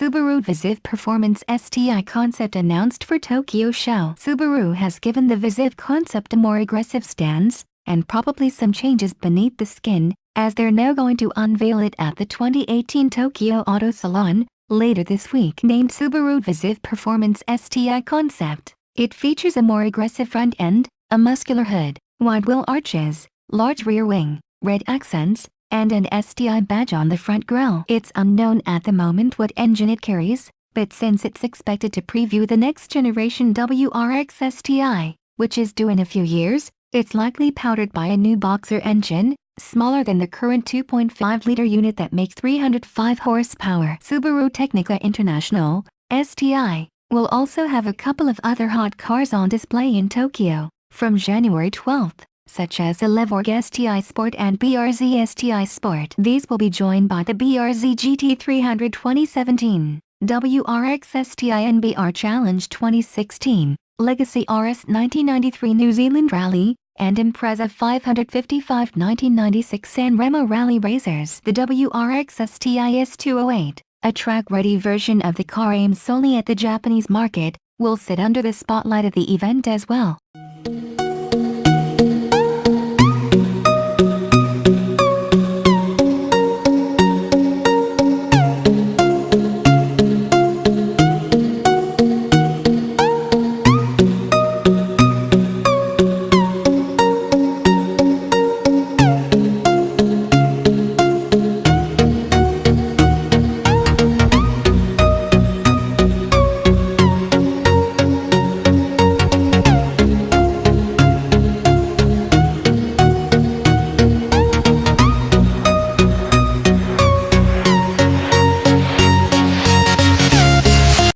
Subaru Viziv Performance STI concept announced for Tokyo Show. Subaru has given the Viziv concept a more aggressive stance, and probably some changes beneath the skin, as they're now going to unveil it at the 2018 Tokyo Auto Salon, later this week. Named Subaru Viziv Performance STI concept, it features a more aggressive front end, a muscular hood, wide wheel arches, large rear wing, red accents, and an STI badge on the front grille. It's unknown at the moment what engine it carries, but since it's expected to preview the next generation WRX STI, which is due in a few years, it's likely powered by a new boxer engine, smaller than the current 2.5-liter unit that makes 305 horsepower. Subaru Tecnica International, STI, will also have a couple of other hot cars on display in Tokyo, from January 12th. Such as the WRX STI Sport and BRZ STI Sport. These will be joined by the BRZ GT 300 2017, WRX STI and BR Challenge 2016, Legacy RS 1993 New Zealand Rally, and Impreza 555 1996 San Remo Rally Racers. The WRX STI S208, a track-ready version of the car aimed solely at the Japanese market, will sit under the spotlight of the event as well.